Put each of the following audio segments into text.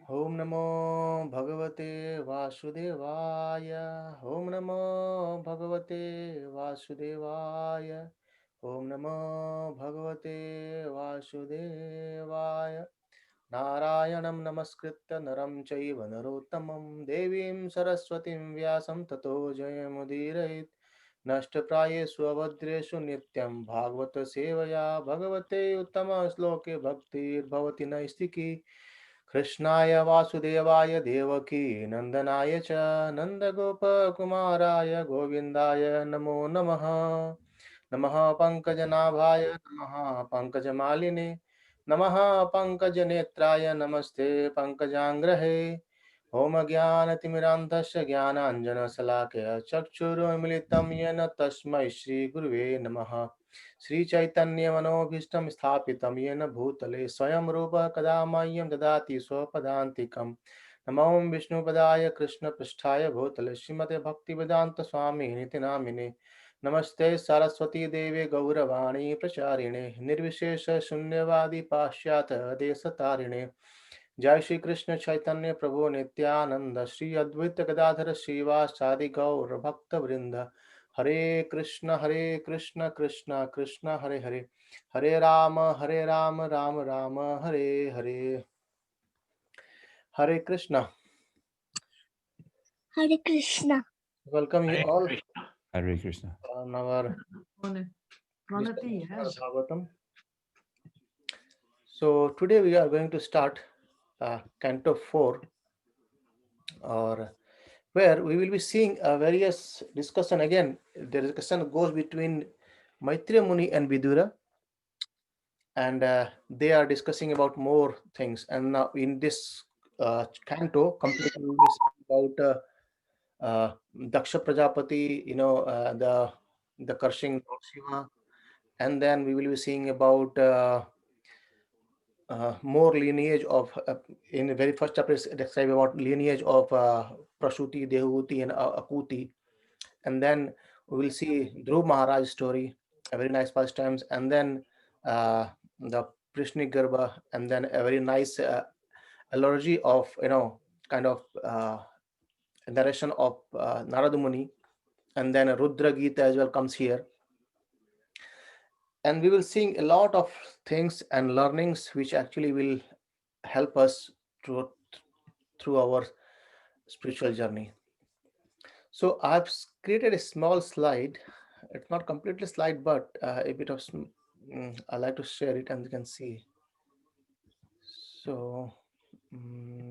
Om Namo Bhagavate Vasudevaya. Om Namo Bhagavate Vasudevaya. Om Namo Bhagavate Vasudevaya. Narayanam Namaskritya Naram Chaiva Narottamam Devim Saraswatim Vyasam Tato Jayamudirayit Nashtaprayeshu Avadreshu Nityam Bhagavata Sevaya Bhagavate Uttama Sloke Bhaktir Bhavati Naistiki कृष्णाय वासुदेवाय देवकी नंदनाय च नंदगोपकुमाराय गोविन्दाय नमो नमः नमः पंकजनाभाय नमः पंकजमालिने नमः पंकजनेत्राय नमस्ते पंकजांग्रहे ओम ज्ञानतिमिरान्धस्य ज्ञानाञ्जनशलाकया चक्षुरुन्मिलितं येन तस्मै श्रीगुरुवे नमः श्रीचैतन्यमनोभीष्टं स्थापितं येन भूतले स्वयं रूपः कदा मह्यं ददाति स्वपदान्तिकं नमो विष्णुपदाय कृष्णपृष्ठाय भूतले श्रीमते भक्तिवेदान्तस्वामी निति नामिने नमस्ते सरस्वती देवे गौरवाणी प्रचारिणे निर्विशेष शून्यवादी पाश्चात्य देशतारिणे जय श्री कृष्ण चैतन्य प्रभु नित्यानंद श्री अद्वैत गदाधर श्रीवासादि गौर भक्त वृंद हरे Krishna Krishna Krishna Hare Hare Hare Ram Ram Ram Hare Hare Hare Krishna Hare Krishna. welcome you all Hare Krishna. on our discussion for Bhagavatam. So today we are going to start Canto 4, or where we will be seeing various discussion. Again, the discussion goes between Maitreya Muni and Vidura, and they are discussing about more things. And now in this canto, completely we will speak about Daksha Prajapati, the cursing Lord Shiva, and then we will be seeing about more lineage of in the very first chapter is describe about lineage of Prasuti, Dehuti, and Akuti, and then we will see Dhruv Maharaj story, a very nice pastimes, and then the Prishni Garba, and then a very nice allergy of kind of narration of Narada Muni, and then a Rudra Gita as well comes here, and we will see a lot of things and learnings which actually will help us through our spiritual journey. So I've created a small slide. It's not completely slide, but a bit of. I like to share it, and you can see. So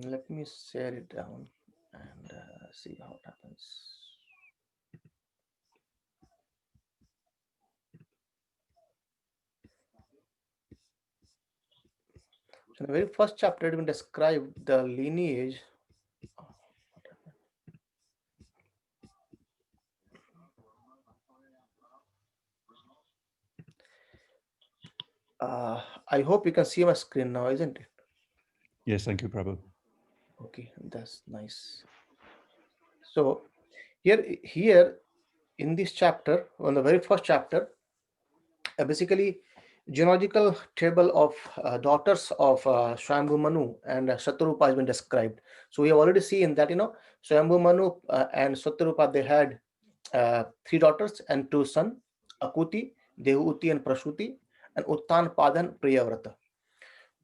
let me share it down and see how it happens. So in the very first chapter, it will describe the lineage. I hope you can see my screen now, isn't it? Yes, thank you, Prabhu. Okay, that's nice. So here in this chapter, on the very first chapter, basically genealogical table of daughters of Swambhu Manu and Satarupa has been described. So we have already seen that Swambhu Manu and Satarupa, they had three daughters and two sons, Akuti, Dehuti and Prasuti, and Uttan Padan Priyavrata.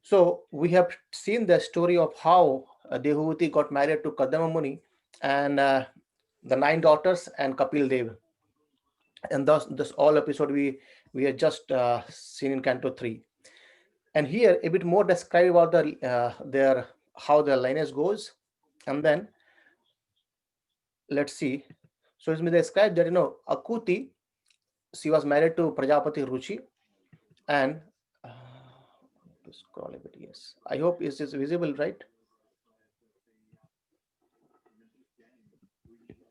So we have seen the story of how Dehuti got married to Kadama Muni, and the nine daughters and Kapil Dev, and thus this all episode we have just seen in Canto 3. And here a bit more describe about the their how the lineage goes, and then let's see. So it's been described that Akuti, she was married to Prajapati Ruchi, and to scroll a bit. Yes, I hope it is visible, right?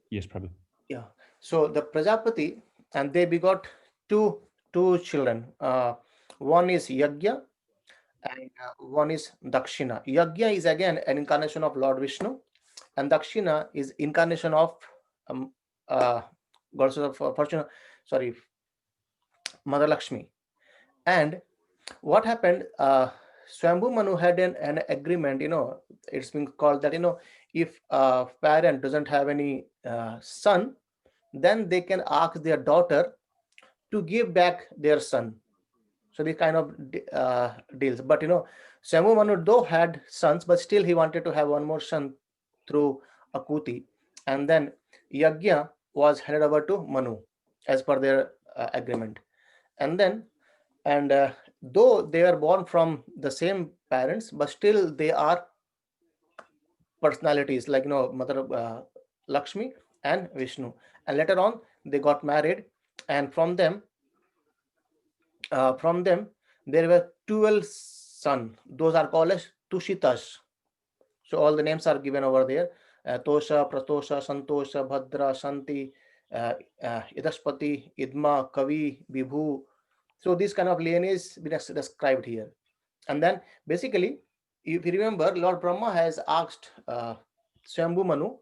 Yes, Prabhu. Yeah. So the Prajapati, and they begot two children. One is Yagya, and one is Dakshina. Yagya is again an incarnation of Lord Vishnu, and Dakshina is incarnation of um, uh, goddess of fortune. Sorry, Mother Lakshmi. And what happened? Swambhu Manu had an agreement, it's been called that, if a parent doesn't have any son, then they can ask their daughter to give back their son. So these kind of deals. But Swambhu Manu though had sons, but still he wanted to have one more son through Akuti. And then Yajna was handed over to Manu as per their agreement. And then, and though they are born from the same parents, but still they are personalities like Mother Lakshmi and Vishnu. And later on, they got married, and from them there were 12 sons. Those are called as Tushitas. So all the names are given over there: Tosha, Pratosha, Santosha, Bhadra, Shanti, Idaspati, Idma, Kavi, Vibhu. So this kind of lineage been described here. And then basically, if you remember, Lord Brahma has asked Swambhu Manu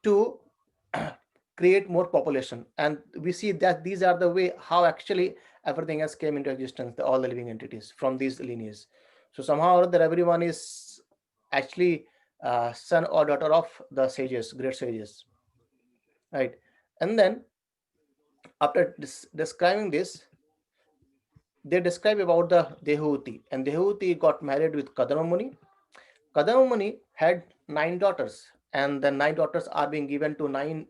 to create more population, and we see that these are the way how actually everything else came into existence, all the living entities from these lineages. So somehow or other, everyone is actually son or daughter of the sages, great sages, right? And then after describing this, they describe about the Dehuti, and Dehuti got married with Kadama Muni. Kadama Muni had 9 daughters, and the 9 daughters are being given to 9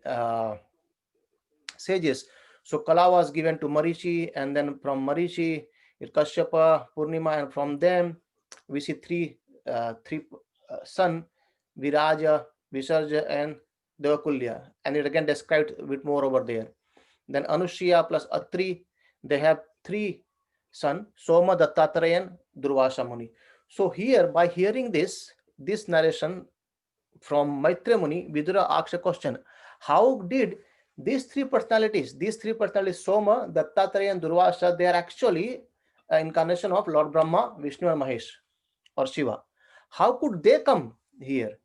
sages. So Kala was given to Marichi, and then from Marichi, it Kashyapa, Purnima, and from them we see three son, Viraja, Visarja, and Devakulya, and it again described a bit more over there. Then Anushya plus Atri, they have 3 sons, Soma, Dattatreya, Durvasa Muni. So here, by hearing this narration from Maitreya Muni, Vidura asks a question: how did these three personalities, Soma, Dattatreya, and Durvasa, they are actually an incarnation of Lord Brahma, Vishnu, and Mahesh, or Shiva. How could they come here?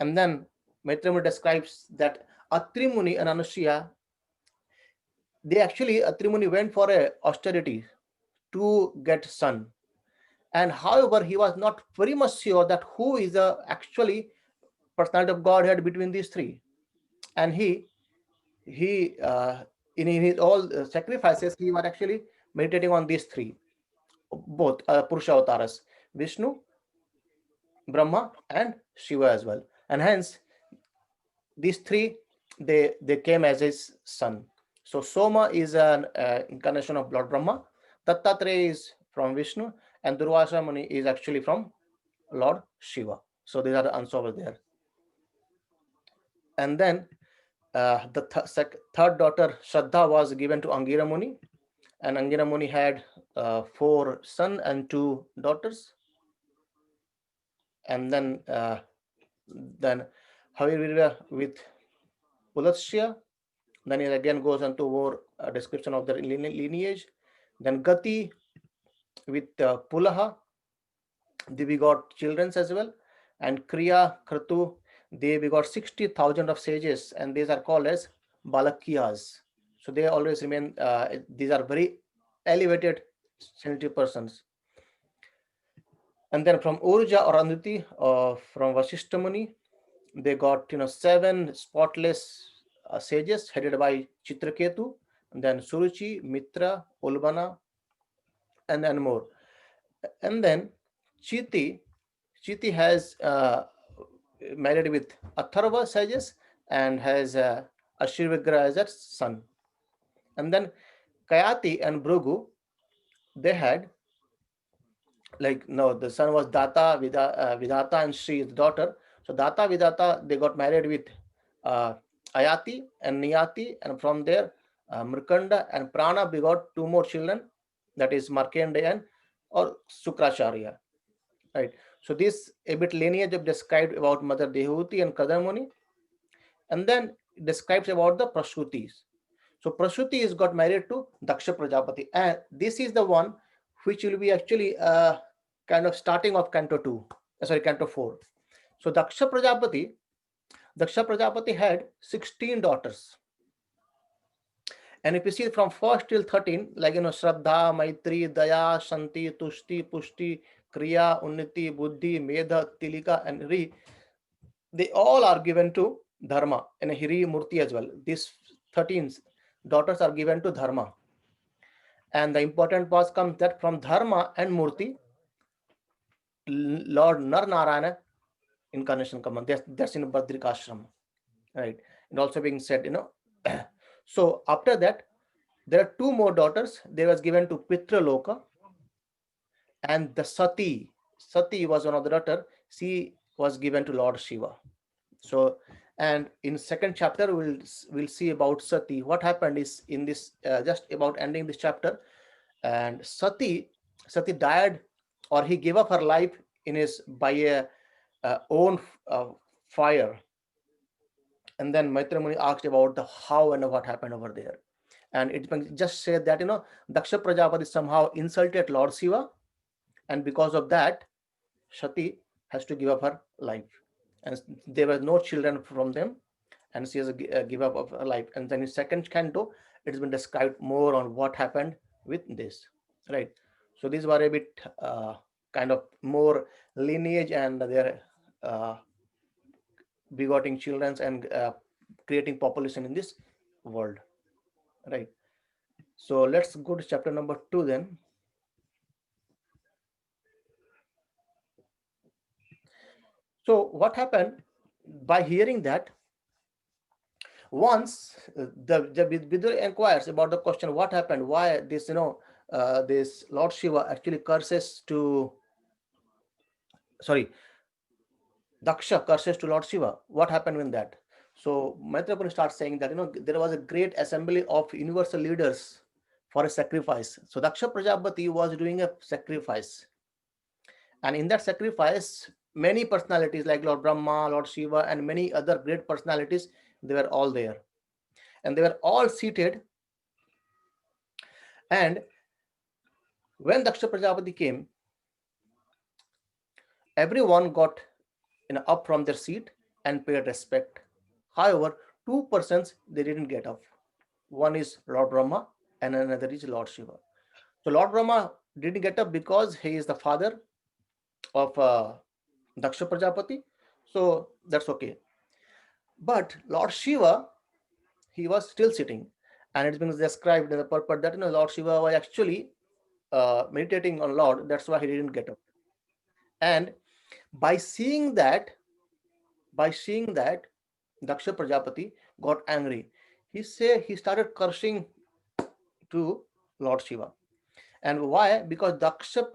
And then Maitreya Muni describes that Atri Muni and Anushya, Atri Muni went for a austerity to get son. And however, he was not very much sure that who is the actually personality of Godhead between these three. And he in his all sacrifices, he was actually meditating on these three, both Purusha avatars, Vishnu, Brahma, and Shiva as well. And hence these three, they came as his son. So Soma is an incarnation of Lord Brahma, Dattatreya is from Vishnu, and Durvasa Muni is actually from Lord Shiva. So these are the answers over there. And then the third daughter Shraddha was given to Angira Muni, and Angira Muni had 4 sons and 2 daughters. And then Havirvirya with Pulatsya. Then it again goes into more description of the lineage. Then Gati with Pulaha, they begot children as well. And Kriya, Kratu, they begot 60,000 of sages, and these are called as Balakyas. So they always remain, these are very elevated sensitive persons. And then from Urja or Anuti, from Vasishta Muni, they got 7 spotless sages headed by Chitraketu, and then Suruchi, Mitra, Ulbana, and more. And then Chiti has married with Atharva sages and has Ashirvigra as a son. And then Kayati and Bhrugu, they had, like, no, the son was Data, Vidata, and Sri, the daughter. So Data, Vidata, they got married with uh, Ayati and Niyati, and from there Mrkanda and Prana begot 2 more children, that is Markandeya and or Sukracharya, right? So this a bit lineage of described about Mother Dehuti and Kadamuni, and then it describes about the Prasutis. So Prasuti is got married to Daksha Prajapati, and this is the one which will be actually kind of starting of Canto 2, Canto 4. So Daksha Prajapati had 16 daughters. And if you see from 1st till 13, like Shraddha, Maitri, Daya, Shanti, Tushti, Pushti, Kriya, Unnati, Buddhi, Medha, Tilika, and Hri, they all are given to Dharma and Hiri Murti as well. These 13 daughters are given to Dharma. And the important part comes that from Dharma and Murti, Lord Nar Narayana incarnation come on. That's in Badrikashram, right? And also being said, so after that, there are two more daughters. They was given to Pitra Loka and the Sati. Sati was one of the daughter. She was given to Lord Shiva. So, and in second chapter, we'll see about Sati. What happened is in this just about ending this chapter, and Sati died, or he gave up her life in his by a own fire. And then Maitra Muni asked about the how and what happened over there. And it just said that Daksha Prajapati somehow insulted Lord Shiva, and because of that, Sati has to give up her life, and there were no children from them, and she has a give up of her life. And then in second canto, it's been described more on what happened with this, right? So these were a bit kind of more lineage and their uh, begetting children and creating population in this world, right? So let's go to chapter number 2 then. So what happened by hearing that? Once the Vidur inquires about the question, what happened, why this this Lord Shiva actually curses to, sorry, Daksha curses to Lord Shiva. What happened with that? So Maitrapuni starts saying that there was a great assembly of universal leaders for a sacrifice. So Daksha Prajapati was doing a sacrifice, and in that sacrifice, many personalities like Lord Brahma, Lord Shiva, and many other great personalities, they were all there, and they were all seated. And when Daksha Prajapati came, everyone got up from their seat and paid respect. However, two persons they didn't get up. One is Lord Brahma and another is Lord Shiva. So Lord Brahma didn't get up because he is the father of Daksha Prajapati. So that's okay. But Lord Shiva, he was still sitting, and it's been described in the purport that Lord Shiva was actually meditating on Lord. That's why he didn't get up. And by seeing that, Daksha Prajapati got angry. He started cursing to Lord Shiva. And why? Because Daksha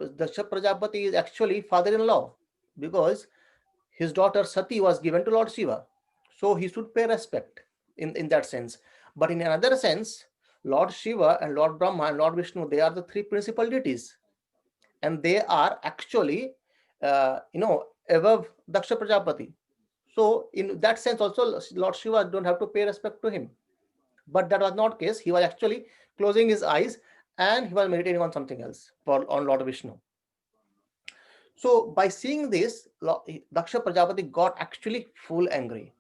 Prajapati is actually father-in-law, because his daughter Sati was given to Lord Shiva. So he should pay respect in that sense. But in another sense, Lord Shiva and Lord Brahma and Lord Vishnu, they are the three principal deities. And they are actually, above Daksha Prajapati. So in that sense also, Lord Shiva don't have to pay respect to him. But that was not case. He was actually closing his eyes and he was meditating on something else, on Lord Vishnu. So by seeing this, Daksha Prajapati got actually full angry.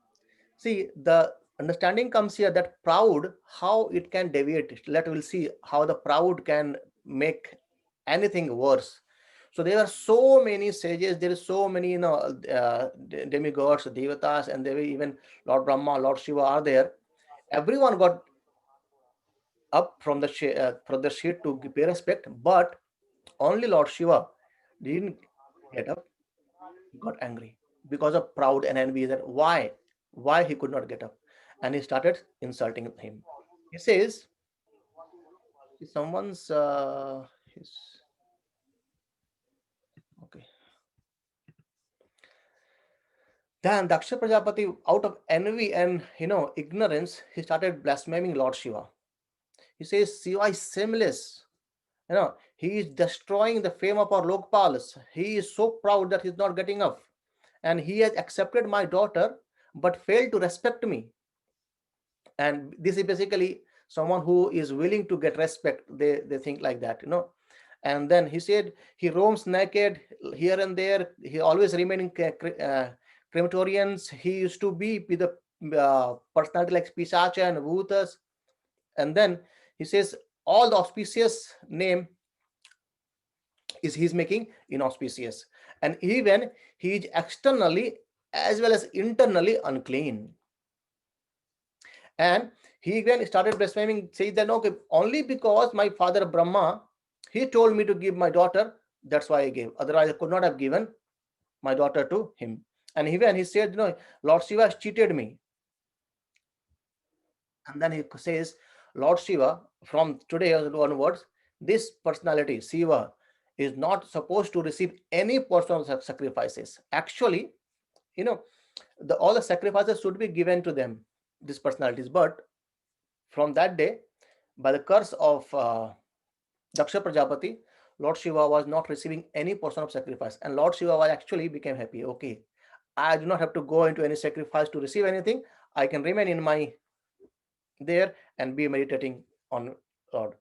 See, the understanding comes here that proud, how it can deviate. We'll see how the proud can make anything worse. So there are so many sages, there is so many demigods, devatas, and there were even Lord Brahma, Lord Shiva are there. Everyone got up from the sheet to pay respect, but only Lord Shiva didn't get up. He got angry because of proud and envy, that why he could not get up, and he started insulting him. He says, someone's his okay. Then Daksha Prajapati, out of envy and ignorance, he started blaspheming Lord Shiva. He says Shiva is shameless. He is destroying the fame of our Lokpals. He is so proud that he's not getting up, and he has accepted my daughter but failed to respect me. And this is basically someone who is willing to get respect. They think like that. And then he said he roams naked here and there. He always remaining crematorians. He used to be with a personality like Pisacha and Bhutas. And then he says all the auspicious name is he's making inauspicious, and even he is externally as well as internally unclean. And he again started blaspheming, saying that okay, only because my father Brahma, he told me to give my daughter, that's why I gave, otherwise I could not have given my daughter to him. And even he said, Lord Shiva has cheated me. And then he says, Lord Shiva, from today onwards, this personality, Shiva, is not supposed to receive any personal sacrifices. Actually, you know, all the sacrifices should be given to them, these personalities. But from that day, by the curse of Daksha Prajapati, Lord Shiva was not receiving any portion of sacrifice. And Lord Shiva was actually became happy. Okay, I do not have to go into any sacrifice to receive anything. I can remain in my there and be meditating on Lord.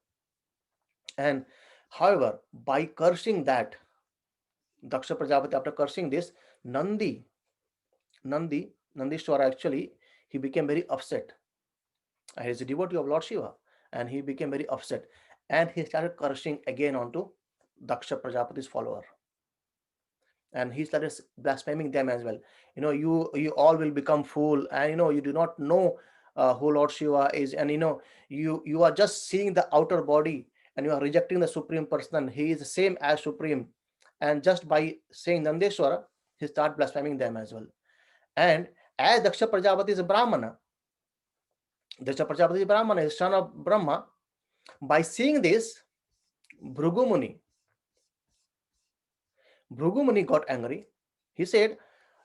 And however, by cursing that, Daksha Prajapati, after cursing this, Nandi, Nandishwara actually, he became very upset. He is a devotee of Lord Shiva, and he became very upset. And he started cursing again onto Daksha Prajapati's follower. And he started blaspheming them as well. You all will become fool, and you do not know who Lord Shiva is, and you are just seeing the outer body, and you are rejecting the supreme person. He is the same as supreme. And just by saying Nandeshwara, he start blaspheming them as well. And as Daksha Prajapati is a Brahmana, Daksha Prajapati is Brahmana, is son of Brahma. By seeing this, Bhrigu Muni got angry. He said,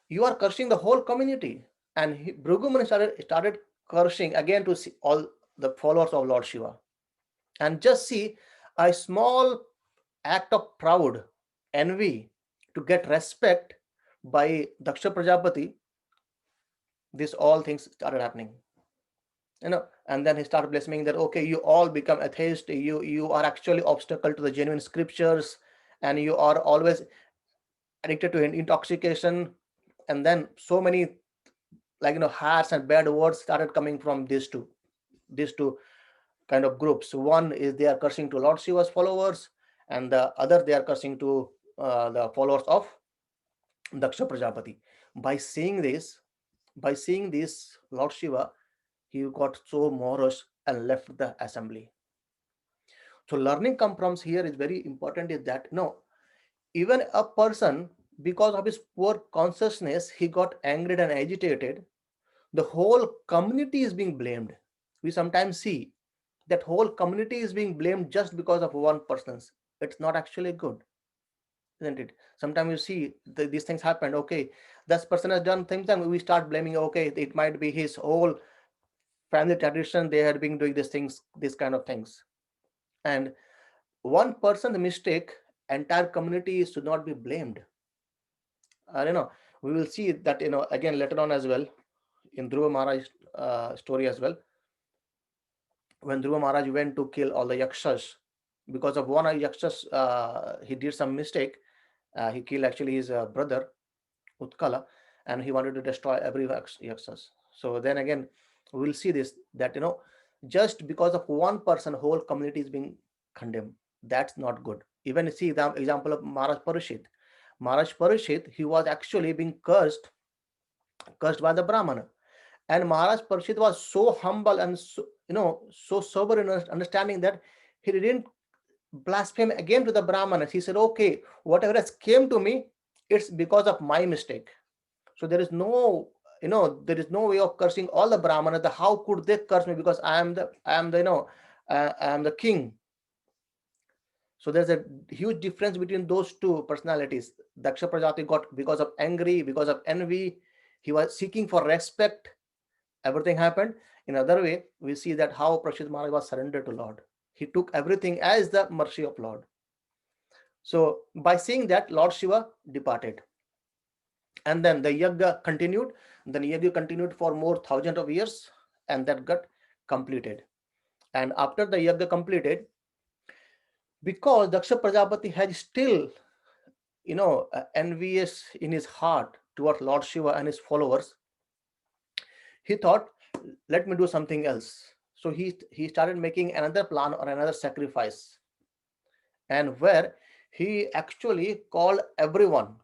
you are cursing the whole community. And Bhrigu Muni started cursing again to see all the followers of Lord Shiva. And just see a small act of proud envy to get respect by Daksha Prajapati, this all things started happening. And then he started blaspheming that okay, you all become atheist, you are actually obstacle to the genuine scriptures, and you are always addicted to intoxication. And then so many harsh and bad words started coming from these two kind of groups. One is they are cursing to Lord Shiva's followers, and the other they are cursing to the followers of Daksha Prajapati. By seeing this Lord Shiva, he got so morose and left the assembly. So learning comes from here is very important, is that no, even a person, because of his poor consciousness, he got angry and agitated, the whole community is being blamed. We sometimes see that whole community is being blamed just because of one person's. It's not actually good, isn't it? Sometimes you see these things happen. Okay, this person has done things, and we start blaming. Okay, it might be his whole family tradition. They had been doing these things, these kind of things. And one person's mistake, entire community should not be blamed. We will see that again later on as well, in Dhruva Maharaj story as well, when Dhruva Maharaj went to kill all the yakshas, because of one yakshas, he did some mistake. He killed actually his brother Utkala, and he wanted to destroy every yakshas. So then again, we will see this, that just because of one person, whole community is being condemned. That's not good. Even see the example of Maharaj Parishit. Maharaj Parishit, he was actually being cursed by the Brahmana. And Maharaj Parishit was so humble and so sober in understanding that he didn't blaspheme again to the Brahmanas. He said, okay, whatever has came to me, it's because of my mistake. So there is no way of cursing all the Brahmanas. How could they curse me? Because I am the king. So there's a huge difference between those two personalities. Daksha Prajapati got, because of angry, because of envy, he was seeking for respect. Everything happened. In other way, we see that how Parishit Maharaj was surrendered to Lord. He took everything as the mercy of Lord. So by seeing that, Lord Shiva departed. And then the yajna continued. Then yajna continued for more thousands of years, and that got completed. And after the yajna completed, because Daksha Prajapati had still, envious in his heart towards Lord Shiva and his followers, he thought, let me do something else. So he started making another plan or another sacrifice, and where he actually called everyone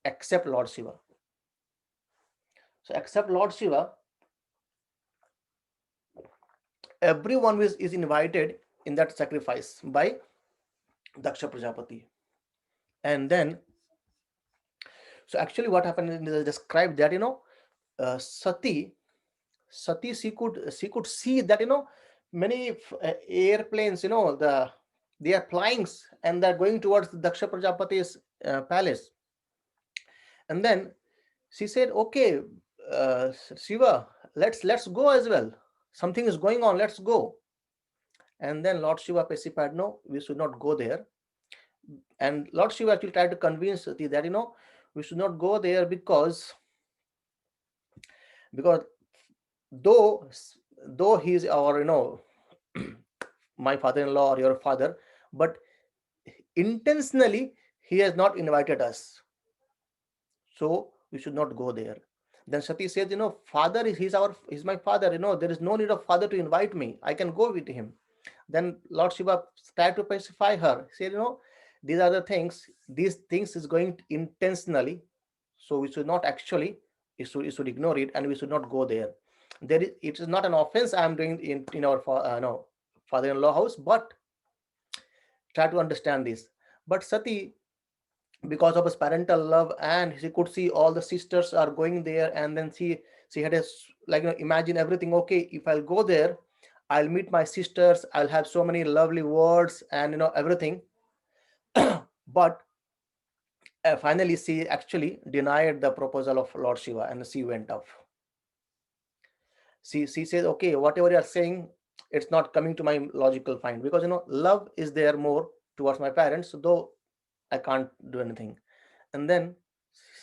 except Lord Shiva. So except Lord Shiva, everyone is invited in that sacrifice by Daksha Prajapati. And then, so actually what happened is described that, Sati, she could see that, many airplanes, they are flying and they're going towards Daksha Prajapati's palace. And then she said, okay, Shiva, let's go as well. Something is going on, let's go. And then Lord Shiva specified, no, we should not go there. And Lord Shiva actually tried to convince Sati that, we should not go there because though though he is our, my father-in-law or your father, but intentionally he has not invited us, so we should not go there. Then Sati says, father is he's my father, there is no need of father to invite me, I can go with him. Then Lord Shiva tried to pacify her, said, these are the things, these things is going intentionally, so we should not actually, we should ignore it and we should not go there. It is not an offense I am doing in our no, father-in-law house, but try to understand this. But Sati, because of his parental love, and she could see all the sisters are going there, and then she had a like, imagine everything, okay, if I'll go there, I'll meet my sisters, I'll have so many lovely words and everything. But finally she actually denied the proposal of Lord Shiva and she went off. She says, okay, whatever you are saying, it's not coming to my logical find, because love is there more towards my parents, though I can't do anything. And then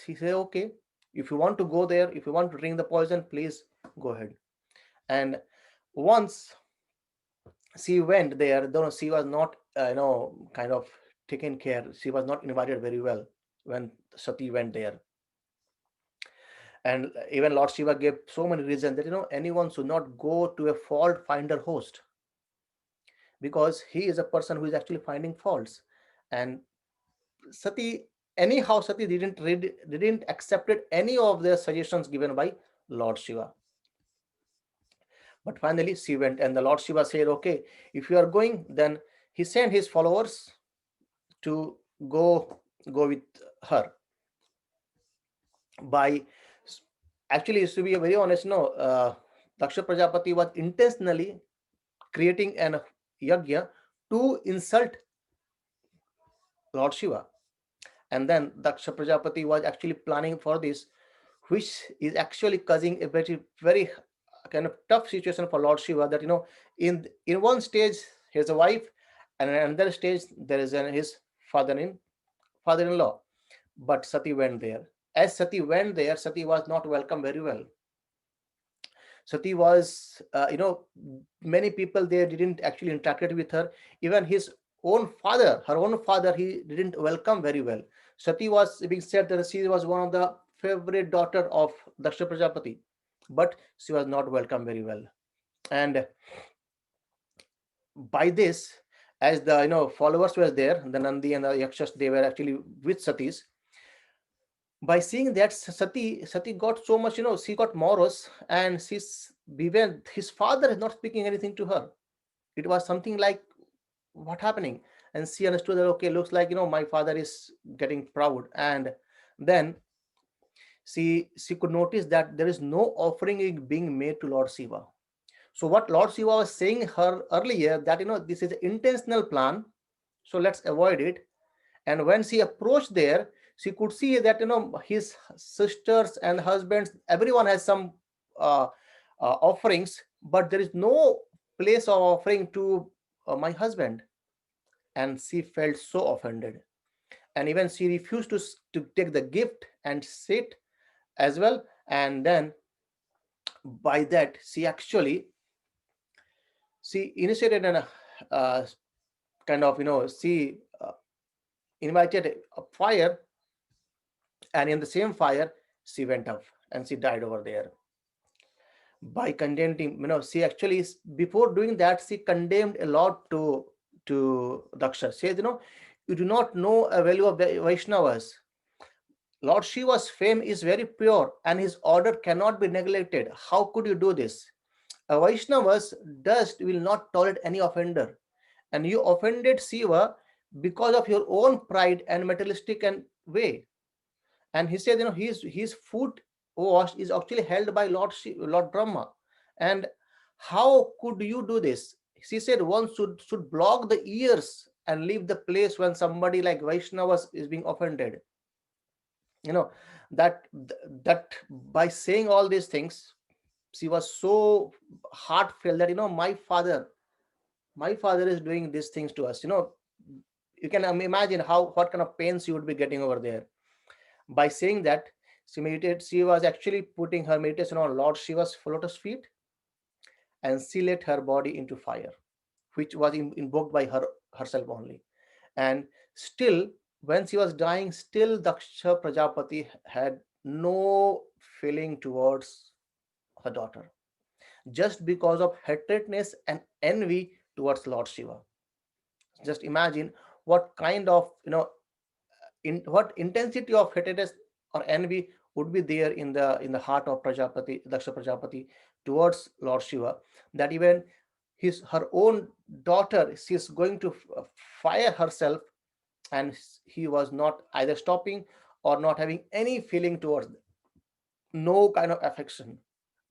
she said, okay, if you want to go there, if you want to drink the poison, please go ahead. And once she went there, though she was not kind of taken care, she was not invited very well when Sati went there. And even Lord Shiva gave so many reasons that anyone should not go to a fault finder host, because he is a person who is actually finding faults. And Sati, anyhow, Sati didn't accepted any of the suggestions given by Lord Shiva. But finally she went, and the Lord Shiva said, okay, if you are going, then he sent his followers to go with her. By actually, to be very honest, no, Daksha Prajapati was intentionally creating an yajna to insult Lord Shiva. And then Daksha Prajapati was actually planning for this, which is actually causing a very kind of tough situation for Lord Shiva. That in one stage he has a wife, and in another stage there is his father-in-law. But Sati went there. As Sati went there, Sati was not welcome very well. Sati was, many people there didn't actually interacted with her. Even her own father, he didn't welcome very well. Sati was being said that she was one of the favorite daughter of Daksha Prajapati, but she was not welcome very well. And by this, as the followers were there, the Nandi and the Yakshas, they were actually with Satis. By seeing that, Sati got so much, she got morose, and his father is not speaking anything to her. It was something like, what happening? And she understood that, okay, looks like my father is getting proud. And then she could notice that there is no offering being made to Lord Shiva. So what Lord Shiva was saying her earlier, that this is an intentional plan, so let's avoid it. And when she approached there, she could see that his sisters and husbands, everyone has some uh, offerings, but there is no place of offering to my husband. And she felt so offended, and even she refused to take the gift and sit as well. And then by that, she initiated an uh, kind of, she invited a fire, and in the same fire she went up and she died over there. By condemning, she actually, before doing that, she condemned a lot to to Daksha. Says, you do not know a value of Vaishnavas. Lord Shiva's fame is very pure and his order cannot be neglected. How could you do this? A Vaishnava's dust will not tolerate any offender. And you offended Shiva because of your own pride and materialistic and way. And he said, his foot wash is actually held by Lord Brahma. And how could you do this? She said one should block the ears and leave the place when somebody like Vaishnavas is being offended. You know that that by saying all these things, she was so heartfelt that my father is doing these things to us. You can imagine how what kind of pains you would be getting over there. By saying that, she was actually putting her meditation on Lord Shiva's lotus feet, and she let her body into fire, which was invoked by herself only. And still, when she was dying, still Daksha Prajapati had no feeling towards her daughter, just because of hatredness and envy towards Lord Shiva. Just imagine what kind of in what intensity of hatred or envy would be there in the heart of Prajapati, Daksha Prajapati, towards Lord Shiva, that even her own daughter, she's going to fire herself, and he was not either stopping or not having any feeling towards them, no kind of affection.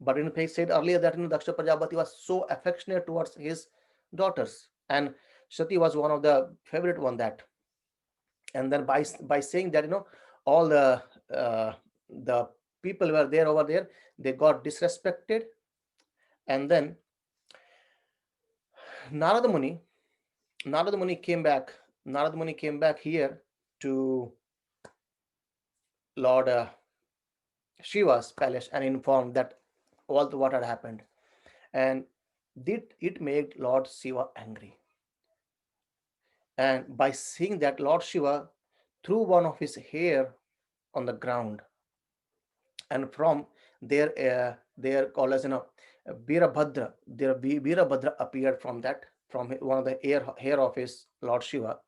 But he said earlier that Daksha Prajapati was so affectionate towards his daughters, and Sati was one of the favorite one that. And then by saying that, all the people were there over there, they got disrespected. And then Narada Muni, Narada Muni came back. Narada Muni came back here to Lord Shiva's palace and informed that all what had happened. And did it made Lord Shiva angry. And by seeing that, Lord Shiva threw one of his hair on the ground, and from there called as Birabhadra. There Birabhadra appeared from that, from one of the hair of his Lord Shiva,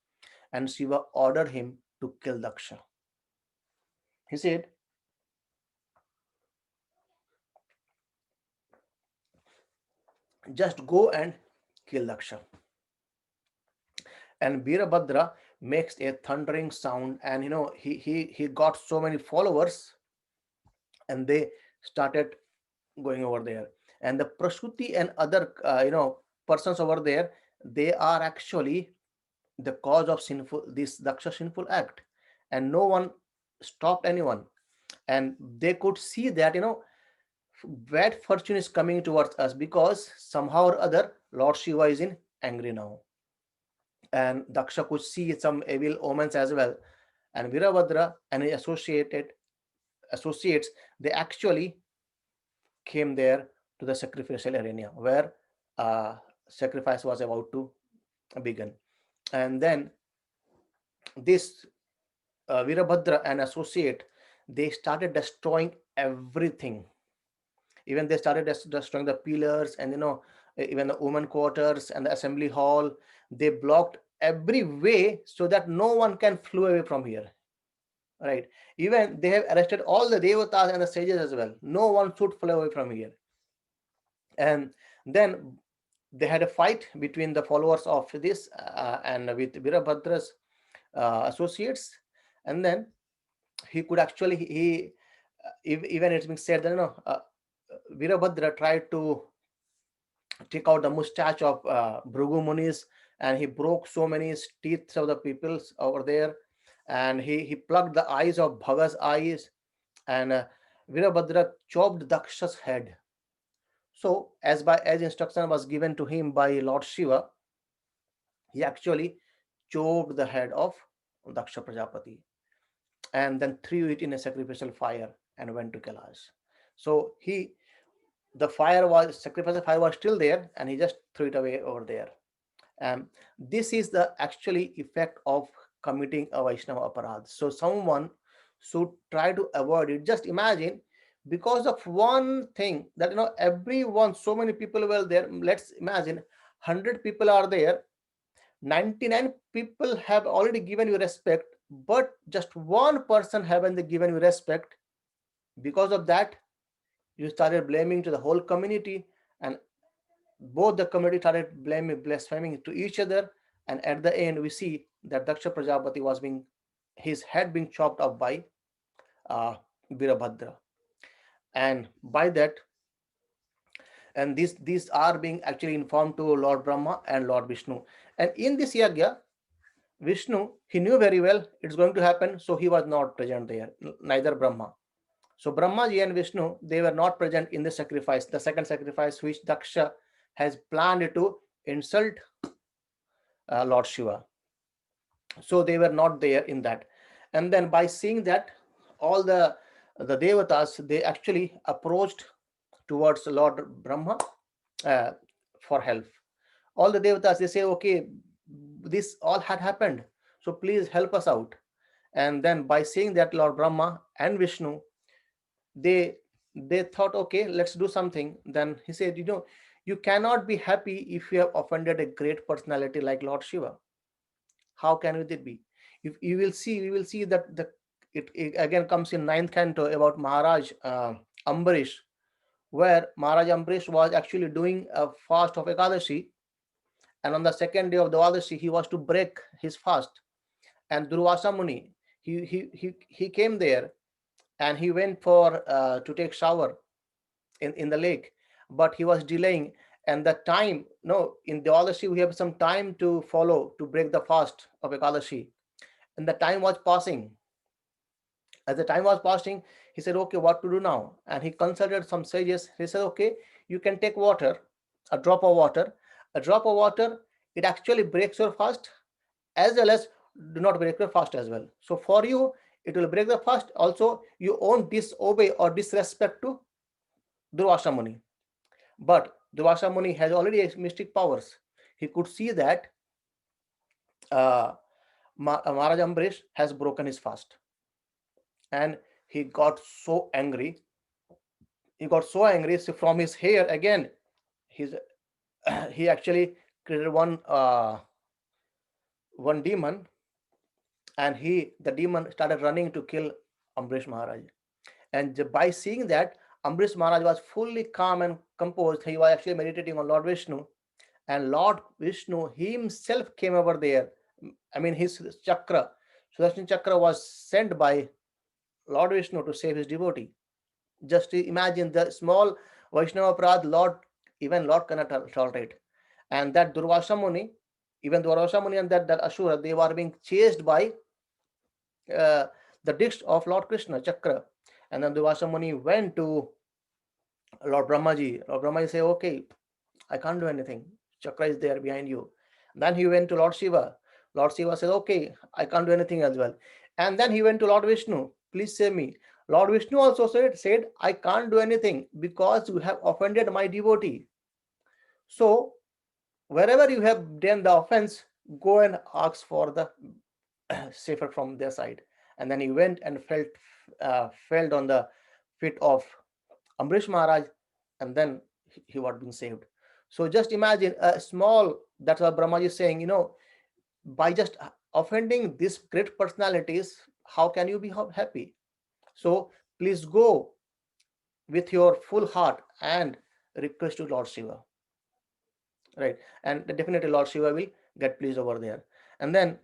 and Shiva ordered him to kill Daksha. He said, just go and kill Daksha. And Birabhadra makes a thundering sound, and he got so many followers, and they started going over there. And the Prasuti and other persons over there, they are actually the cause of this Daksha sinful act, and no one stopped anyone. And they could see that bad fortune is coming towards us, because somehow or other Lord Shiva is in angry now. And Daksha could see some evil omens as well. And Virabhadra and his associates, they actually came there to the sacrificial arena where sacrifice was about to begin. And then this Virabhadra and associate, they started destroying everything. Even they started destroying the pillars, and even the women quarters and the assembly hall. They blocked every way so that no one can flee away from here. Right? Even they have arrested all the devatas and the sages as well. No one should flee away from here. And then they had a fight between the followers of this and with Virabhadra's associates. And then he could actually even it's been said that Virabhadra tried to take out the mustache of Bhrigu Munis, and he broke so many teeth of the people over there, and he plucked the eyes of Bhaga's eyes, and Virabhadra chopped Daksha's head. So as instruction was given to him by Lord Shiva, he actually chopped the head of Daksha Prajapati, and then threw it in a sacrificial fire and went to Kailash. So the sacrificial fire was still there, and he just threw it away over there. And this is the actually effect of committing a Vaishnava aparadh. So someone should try to avoid it. Just imagine, because of one thing that everyone, so many people were there. Let's imagine 100 people are there. 99 people have already given you respect, but just one person haven't given you respect. Because of that, you started blaming to the whole community, and both the community started blaming, blaspheming to each other. And at the end, we see that Daksha Prajapati was being, his head being chopped off by uh, Virabhadra. And by that, and these are being actually informed to Lord Brahma and Lord Vishnu. And in this yagya, Vishnu, he knew very well it's going to happen, so he was not present there, neither Brahma. So Brahmaji and Vishnu, they were not present in the sacrifice, the second sacrifice which Daksha has planned to insult Lord Shiva. So they were not there in that. And then by seeing that, all the devatas, they actually approached towards Lord Brahma uh, for help. All the devatas, they say, okay, this all had happened, so please help us out. And then by seeing that, Lord Brahma and Vishnu, they they thought, okay, let's do something. Then he said, you cannot be happy if you have offended a great personality like Lord Shiva. How can it be? If you will see, we will see that it again comes in ninth canto about Maharaj Ambarish, where Maharaj Ambarish was actually doing a fast of Ekadashi, and on the second day of Dwadashi, he was to break his fast. And Durvasa Muni, he came there, and he went for to take shower in the lake, but he was delaying. And the time, no, in Dwadashi we have some time to follow to break the fast of Ekadashi, and the time was passing. As the time was passing, he said, okay, what to do now? And he consulted some sages. He said, okay, you can take water, a drop of water. A drop of water, it actually breaks your fast, as well as do not break your fast as well. So for you, it will break the fast. Also, you won't disobey or disrespect to Durvasa Muni. But Durvasa Muni has already mystic powers. He could see that uh, Maharaj Ambarish has broken his fast, and he got so angry. He got so angry, so from his hair again, his he actually created one demon, and the demon started running to kill Ambrish Maharaj. And by seeing that, Ambrish Maharaj was fully calm and composed. He was actually meditating on Lord Vishnu, and Lord Vishnu himself came over there. I mean, his chakra, Sudarshan chakra, was sent by Lord Vishnu to save his devotee. Just imagine the small Vaishnava Prad, even Lord cannot tolerate. And that Durvasa Muni, even Durvasa Muni and that Asura, they were being chased by uh, the dish of Lord Krishna, Chakra. And then Durvasa Muni went to Lord Brahmaji. Lord Brahmaji said, okay, I can't do anything. Chakra is there behind you. Then he went to Lord Shiva. Lord Shiva said, okay, I can't do anything as well. And then he went to Lord Vishnu. Please save me. Lord Vishnu also said, I can't do anything because you have offended my devotee. So wherever you have done the offense, go and ask for the safer from their side. And then he went and fell on the feet of Ambrish Maharaj, and then he was being saved. So just imagine a small, that's what Brahmaji is saying, by just offending these great personalities, how can you be happy? So please go with your full heart and request to Lord Shiva, right? And definitely Lord Shiva will get pleased over there. And then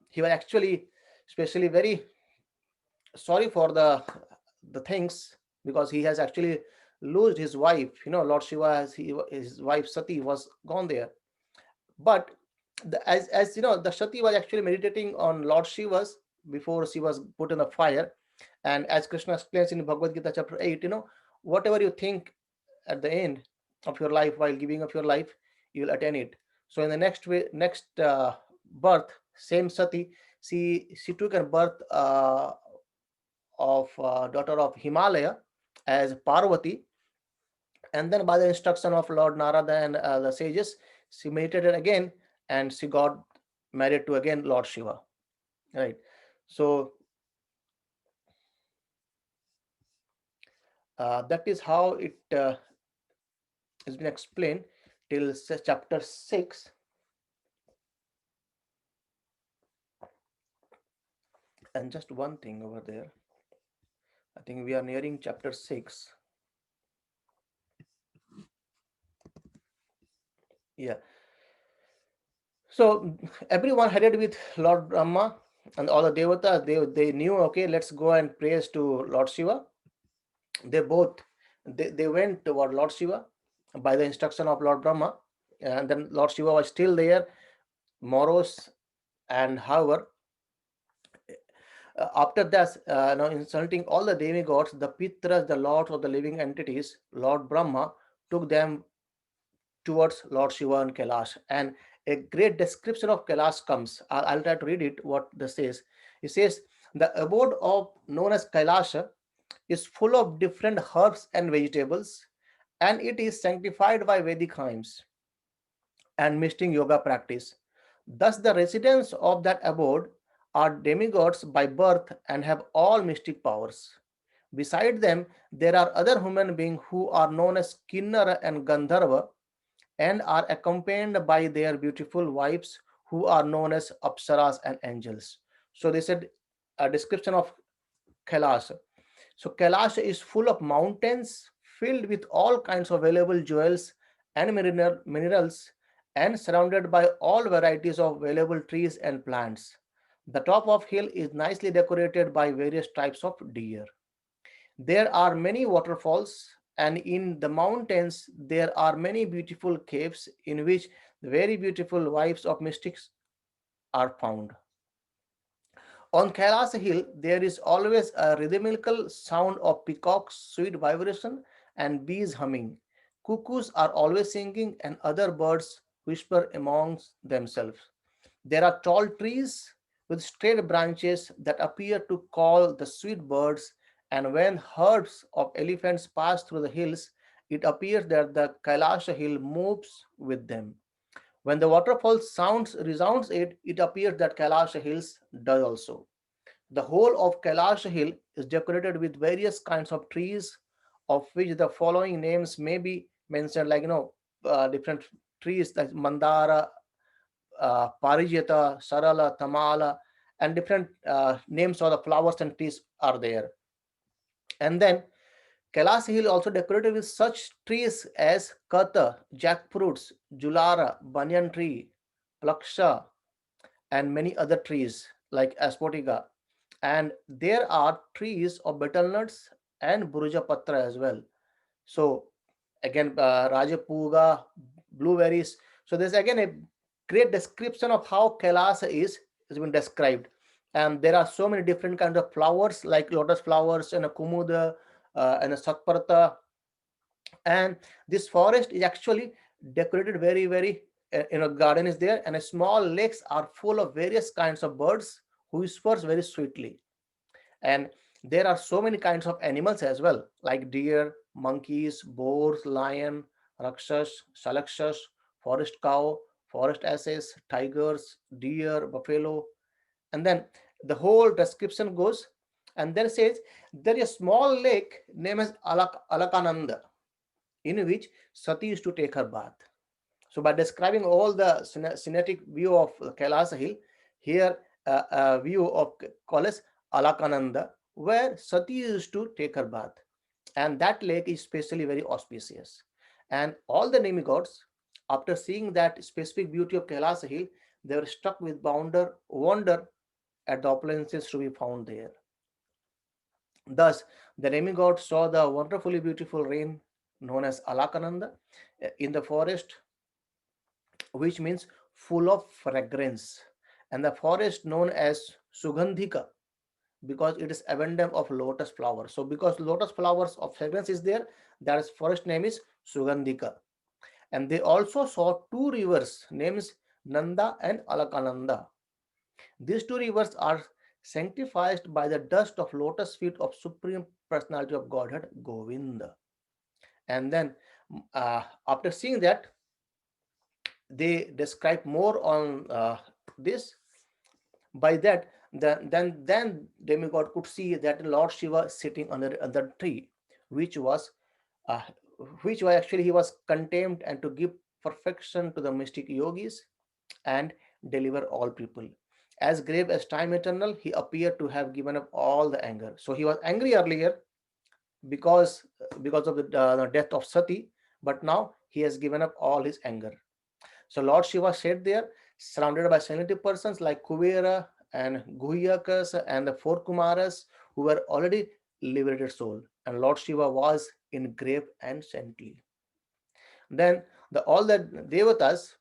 he was actually especially very sorry for the things, because he has actually lost his wife. Lord Shiva, his wife Sati was gone there. But as you know, the Sati was actually meditating on Lord Shiva's before she was put in the fire. And as Krishna explains in Bhagavad Gita chapter 8, whatever you think at the end of your life, while giving up your life, you will attain it. So in the next birth, same Sati, she took a birth of daughter of Himalaya as Parvati. And then by the instruction of Lord Narada and the sages, she meditated again, and she got married to again Lord Shiva, right? So that is how it has been explained till chapter 6. And just one thing over there, I think we are nearing chapter 6. Yeah. So everyone headed with Lord Brahma and all the devatas. They knew, okay, let's go and praise to Lord Shiva. They both they went toward Lord Shiva by the instruction of Lord Brahma, and then Lord Shiva was still there, morose, and however, after that, now insulting all the demigods, the Pitras, the lords of the living entities, Lord Brahma took them towards Lord Shiva and Kailash. And a great description of Kailash comes. I'll try to read it, what this says. It says, the abode of known as Kailasha is full of different herbs and vegetables, and it is sanctified by Vedic hymns and mystic yoga practice. Thus, the residents of that abode are demigods by birth and have all mystic powers. Beside them, there are other human beings who are known as Kinnara and Gandharva and are accompanied by their beautiful wives who are known as Apsaras and angels. So, they said a description of Kailash. So Kailash is full of mountains filled with all kinds of valuable jewels and minerals and surrounded by all varieties of valuable trees and plants. The top of hill is nicely decorated by various types of deer. There are many waterfalls, and in the mountains there are many beautiful caves in which very beautiful wives of mystics are found. On Kailas Hill, there is always a rhythmical sound of peacocks' sweet vibration and bees humming. Cuckoos are always singing, and other birds whisper amongst themselves. There are tall trees with straight branches that appear to call the sweet birds, and when herds of elephants pass through the hills, it appears that the Kailasha hill moves with them. When the waterfall sounds resounds it, it appears that Kailasha hills does also. The whole of Kailash Hill is decorated with various kinds of trees, of which the following names may be mentioned, like different trees like Mandara, Parijata, Sarala, Tamala, and different names of the flowers and trees are there. And then Kailash Hill also decorated with such trees as Kata, jackfruits, Julara, banyan tree, Plaksha, and many other trees like Aspotica. And there are trees of betel nuts and Buruja Patra as well. So again, Rajapuga, blueberries. So there's again a great description of how Kailasa is has been described. And there are so many different kinds of flowers like lotus flowers and a kumuda and a satparta, and this forest is actually decorated very garden is there, and a small lakes are full of various kinds of birds who whispers very sweetly. And there are so many kinds of animals as well, like deer, monkeys, boars, lion, rakshas, salakshas, forest cow, forest asses, tigers, deer, buffalo. And then the whole description goes, and then says there is a small lake named as Alakananda, in which Sati used to take her bath. So, by describing all the scenic view of Kailasa Hill, here a view of called as Alakananda, where Sati used to take her bath, and that lake is especially very auspicious. And all the demigods, after seeing that specific beauty of Kailasa Hill, they were struck with wonder at the opulences to be found there. Thus, the demigod saw the wonderfully beautiful rain known as Alakananda in the forest, which means full of fragrance, and the forest known as Sugandhika because it is abundant of lotus flowers. So, because lotus flowers of fragrance is there, that is forest name is Sugandhika. And they also saw two rivers names Nanda and Alakananda. These two rivers are sanctified by the dust of lotus feet of Supreme Personality of Godhead Govinda. And then after seeing that, they describe more on this. By that, then demigod could see that Lord Shiva sitting under the tree, which was uh, which was actually he was contained and to give perfection to the mystic yogis and deliver all people. as grave as time eternal, he appeared to have given up all the anger. So he was angry earlier because of the death of Sati, but now he has given up all his anger. So Lord Shiva sat there, surrounded by sensitive persons like Kuvera and Guhyakas and the four Kumaras who were already liberated soul. And Lord Shiva was in grave and saintly. Then all the devatas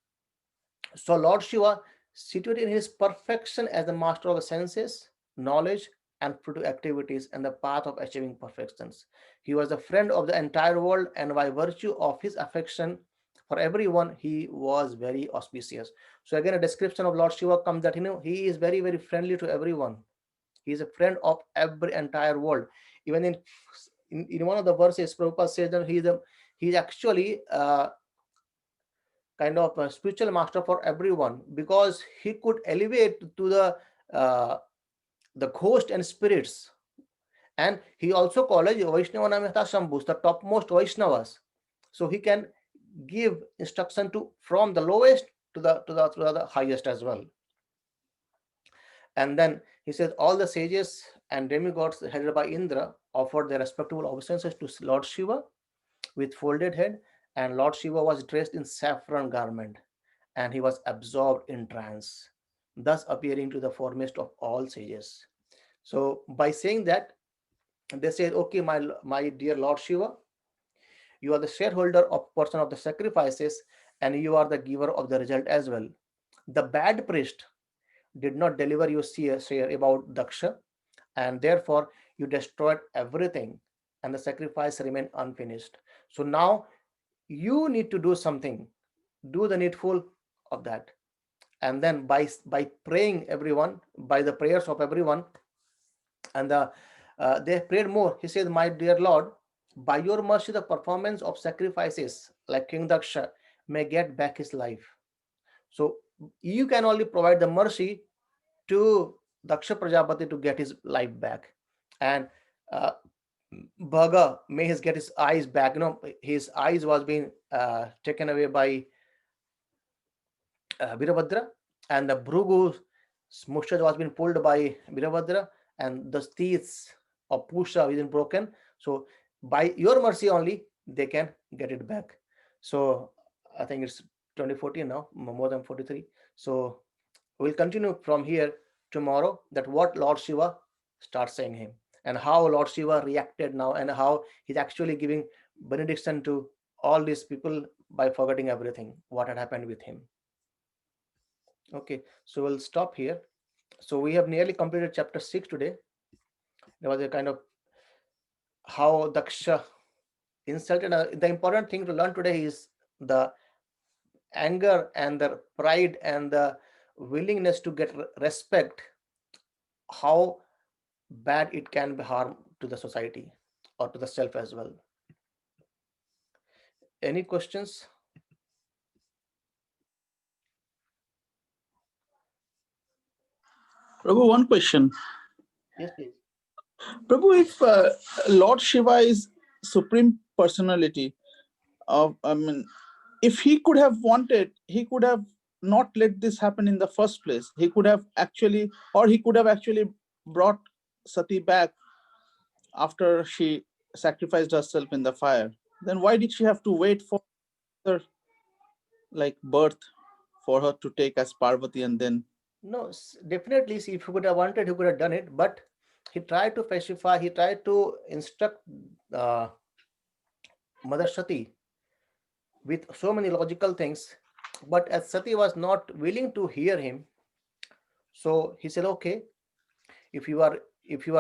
saw Lord Shiva situated in his perfection as the master of the senses, knowledge, and fruitive activities and the path of achieving perfections. He was the friend of the entire world, and by virtue of his affection for everyone, he was very auspicious. So again, a description of Lord Shiva comes that he is very, very friendly to everyone. He is a friend of every entire world. Even in one of the verses, Prabhupada says that he's actually kind of a spiritual master for everyone, because he could elevate to uh, the ghost and spirits. And he also called Vaishnava Shambhus, the topmost Vaishnavas. So he can give instruction to from the lowest to the highest as well. And then he says all the sages and demigods headed by Indra offered their respectable obeisances to Lord Shiva with folded head, and Lord Shiva was dressed in saffron garment, and he was absorbed in trance, thus appearing to the foremost of all sages. So by saying that, they said, okay, my dear Lord Shiva, you are the shareholder of person of the sacrifices, and you are the giver of the result as well. The bad priest did not deliver you share about Daksha, and therefore you destroyed everything, and the sacrifice remained unfinished. So now you need to do something, do the needful of that. And then by praying everyone, by the prayers of everyone, and they prayed more. He said, my dear Lord, by your mercy the performance of sacrifices like King Daksha may get back his life. So you can only provide the mercy to Daksha Prajapati to get his life back. And uh, Bhaga may get his eyes back. His eyes was being taken away by Virabhadra, and the Bhrugu mustache was being pulled by Virabhadra, and the teeth of Pusha is broken. So by your mercy only they can get it back. So I think it's 2014 now, more than 43. So we'll continue from here tomorrow, that what Lord Shiva starts saying him, and how Lord Shiva reacted now, and how he's actually giving benediction to all these people by forgetting everything what had happened with him. Okay, so we'll stop here. So we have nearly completed chapter 6 today. There was a kind of how Daksha insulted. The important thing to learn today is the anger and the pride and the willingness to get respect, how bad it can be harm to the society or to the self as well. Any questions? Prabhu, one question. Yes, please. Prabhu, if Lord Shiva is supreme personality, if he could have wanted, he could have not let this happen in the first place. He could have actually brought Sati back after she sacrificed herself in the fire. Then why did she have to wait for her birth for her to take as Parvati and then? No, definitely. See, if he could have wanted, he could have done it, but he tried to pacify, he tried to instruct uh, Mother Sati with so many logical things, but as Sati was not willing to hear him, so he said, okay, if you are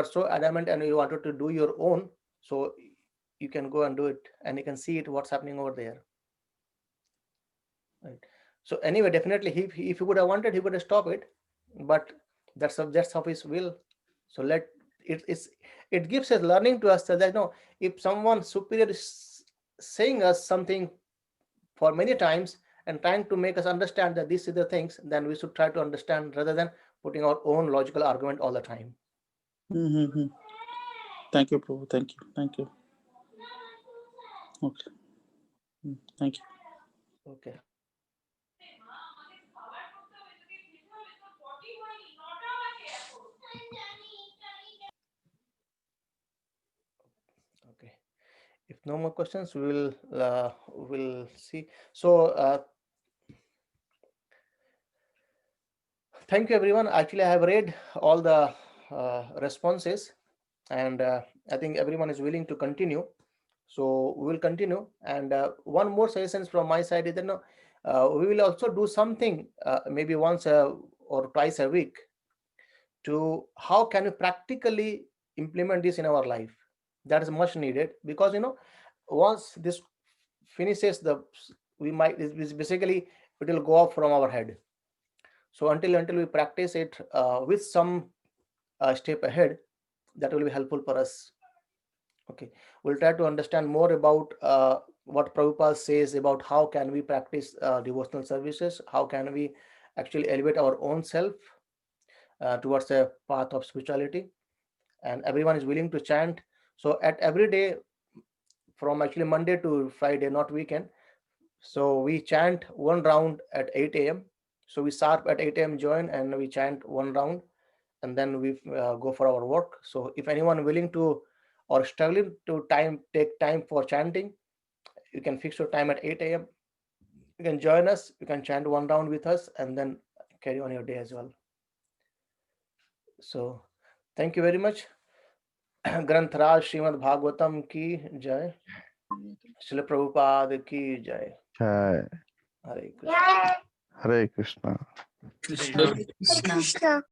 so adamant and you wanted to do your own, so you can go and do it, and you can see it what's happening over there, right? So anyway, definitely if he would have wanted, he would have stopped it, but that's of his will. So it gives us learning to us that no, if someone superior is saying us something for many times and trying to make us understand that these are the things, then we should try to understand rather than putting our own logical argument all the time. Mm-hmm. Thank you, Prabhu. Thank you. Thank you. Okay. Thank you. Okay. If no more questions, we'll see. So thank you, everyone. Actually, I have read all the responses, and I think everyone is willing to continue. So we will continue. And one more suggestion from my side is that we will also do something maybe once or twice a week to how can we practically implement this in our life. That is much needed, because once this finishes, we might basically it will go off from our head. So until we practice it with some step ahead, that will be helpful for us. Okay, we'll try to understand more about what Prabhupada says about how can we practice devotional services, how can we actually elevate our own self towards a path of spirituality. And everyone is willing to chant. So at every day, from actually Monday to Friday, not weekend, so we chant one round at 8 a.m. So we sharp at 8 a.m. join, and we chant one round, and then we go for our work. So if anyone willing to or struggling to take time for chanting, you can fix your time at 8 a.m. You can join us, you can chant one round with us, and then carry on your day as well. So thank you very much. ग्रंथराज Shrimad Bhagavatam की जय, श्रील प्रभुपाद की जय। Jai. हरे Krishna. Hare Krishna. Krishna. Krishna.